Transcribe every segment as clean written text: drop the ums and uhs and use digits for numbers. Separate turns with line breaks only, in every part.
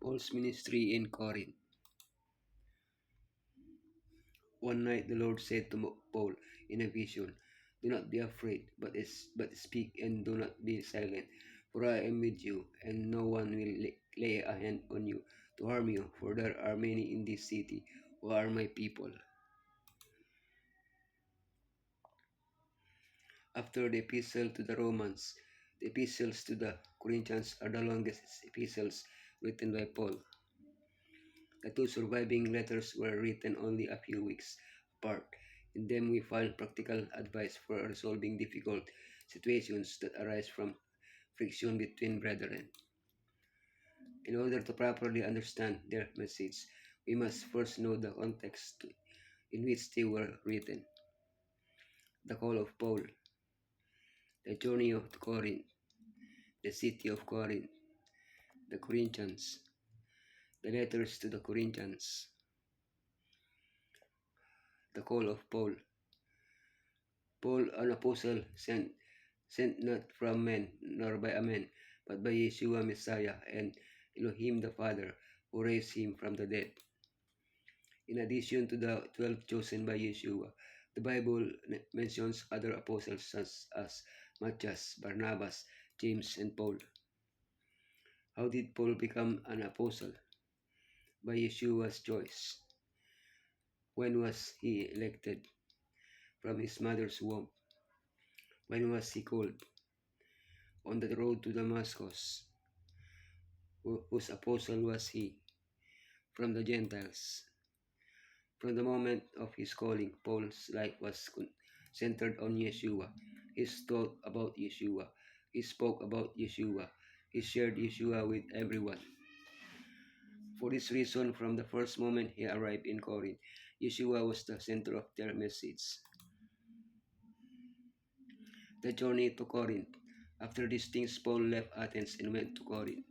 Paul's ministry in Corinth. One night the Lord said to Paul in a vision, "Do not be afraid, but speak and do not be silent, for I am with you, and no one will lay a hand on you to harm you, for there are many in this city who are my people." After the epistle to the Romans, the epistles to the Corinthians are the longest epistles written by Paul. The two surviving letters were written only a few weeks apart. In them we find practical advice for resolving difficult situations that arise from friction between brethren. In order to properly understand their message, we must first know the context in which they were written. The call of Paul, the journey of Corinth, the city of Corinth, the Corinthians, the letters to the Corinthians, the call of Paul. Paul, an apostle, sent not from men, nor by a man, but by Yeshua Messiah and Elohim the Father, who raised him from the dead. In addition to the 12 chosen by Yeshua, the Bible mentions other apostles such as Matthias, Barnabas, James, and Paul. How did Paul become an apostle? By Yeshua's choice. When was he elected? From his mother's womb. When was he called? On the road to Damascus. Whose apostle was he? From the Gentiles. From the moment of his calling, Paul's life was centered on Yeshua. He taught about Yeshua. He spoke about Yeshua. He shared Yeshua with everyone. For this reason, from the first moment he arrived in Corinth, Yeshua was the center of their message. The journey to Corinth. After these things, Paul left Athens and went to Corinth.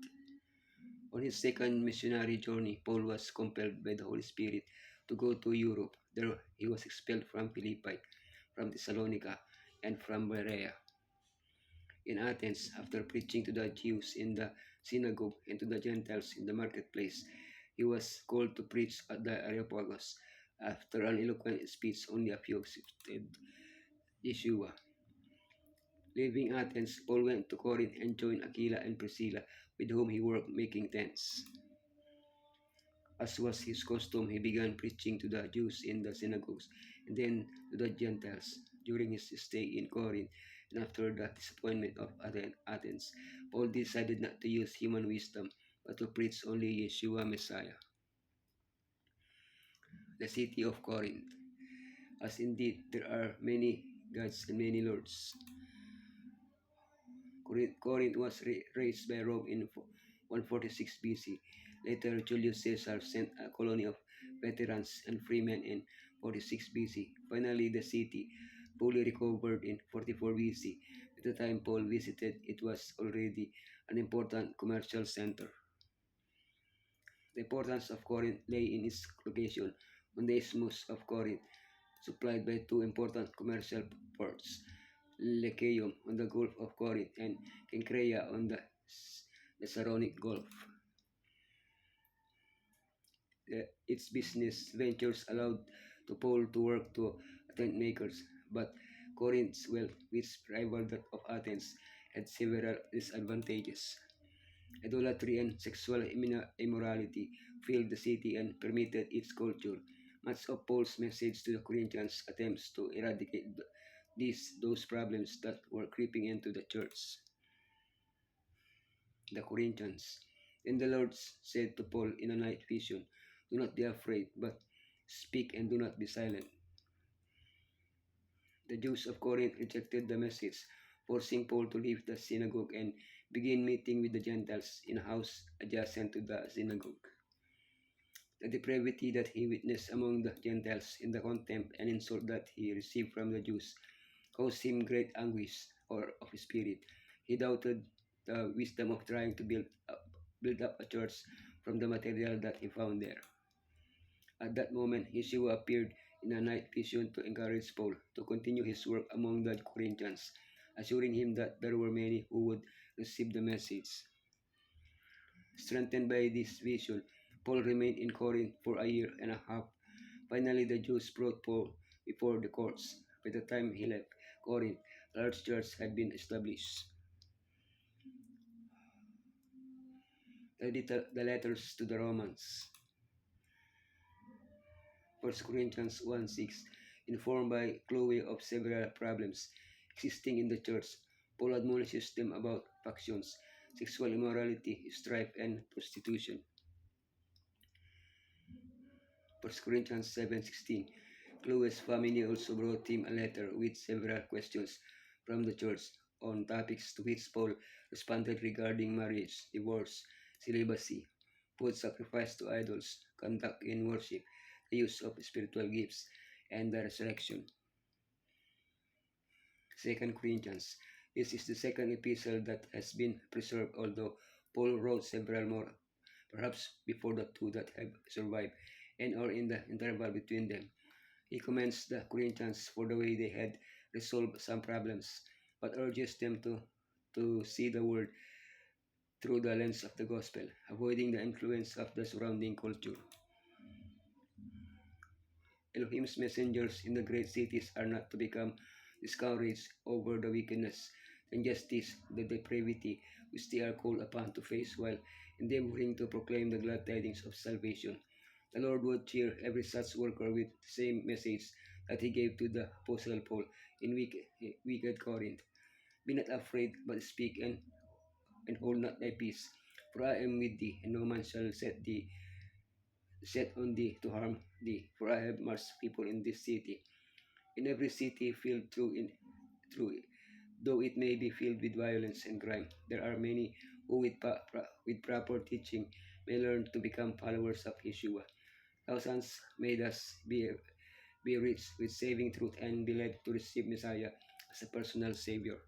On his second missionary journey, Paul was compelled by the Holy Spirit to go to Europe. There he was expelled from Philippi, from Thessalonica, and from Berea. In Athens, after preaching to the Jews in the synagogue and to the Gentiles in the marketplace, he was called to preach at the Areopagus. After an eloquent speech, only a few accepted Yeshua. Leaving Athens, Paul went to Corinth and joined Aquila and Priscilla, with whom he worked making tents. As was his custom, he began preaching to the Jews in the synagogues and then to the Gentiles. During his stay in Corinth and after the disappointment of Athens, Paul decided not to use human wisdom but to preach only Yeshua Messiah. The city of Corinth. As indeed there are many gods and many lords. Corinth was raised by Rome in 146 BC. Later, Julius Caesar sent a colony of veterans and freemen in 46 BC. Finally, the city, fully recovered in 44 BC. At the time Paul visited, it was already an important commercial center. The importance of Corinth lay in its location on the Isthmus of Corinth, supplied by two important commercial ports, Lechaeum on the Gulf of Corinth and Cenchreae on the Saronic Gulf. Its business ventures allowed to Paul to work to tent makers, but Corinth's wealth, which rivaled that of Athens, had several disadvantages. Idolatry and sexual immorality filled the city and permeated its culture. Much of Paul's message to the Corinthians attempts to eradicate those problems that were creeping into the church. The Corinthians. Then the Lord said to Paul in a night vision, "Do not be afraid, but speak and do not be silent." The Jews of Corinth rejected the message, forcing Paul to leave the synagogue and begin meeting with the Gentiles in a house adjacent to the synagogue. The depravity that he witnessed among the Gentiles in the contempt and insult that he received from the Jews caused him great anguish of spirit. He doubted the wisdom of trying to build up a church from the material that he found there. At that moment, Yeshua appeared in a night vision to encourage Paul to continue his work among the Corinthians, assuring him that there were many who would receive the message. Strengthened by this vision, Paul remained in Corinth for a year and a half. Finally, the Jews brought Paul before the courts. By the time he left Corinth, a large church had been established. The letters to the Romans. 1 Corinthians 1:6, informed by Chloe of several problems existing in the church, Paul admonishes them about factions, sexual immorality, strife, and prostitution. 1 Corinthians 7:16, Chloe's family also brought him a letter with several questions from the church on topics to which Paul responded regarding marriage, divorce, celibacy, food sacrifice to idols, conduct in worship, the use of spiritual gifts, and the resurrection. 2 Corinthians. This is the second epistle that has been preserved, although Paul wrote several more, perhaps before the two that have survived, and or in the interval between them. He commends the Corinthians for the way they had resolved some problems, but urges them to see the world through the lens of the gospel, avoiding the influence of the surrounding culture. Elohim's messengers in the great cities are not to become discouraged over the wickedness, the injustice, the depravity which they are called upon to face while endeavoring to proclaim the glad tidings of salvation. The Lord would cheer every such worker with the same message that he gave to the Apostle Paul in wicked Corinth. Be not afraid, but speak and hold not thy peace, for I am with thee, and no man shall set on thee to harm thee, for I have much people in this city. In every city filled through though it may be filled with violence and crime, there are many who with proper teaching may learn to become followers of Yeshua. Thousands may thus be rich with saving truth and be led to receive Messiah as a personal Savior.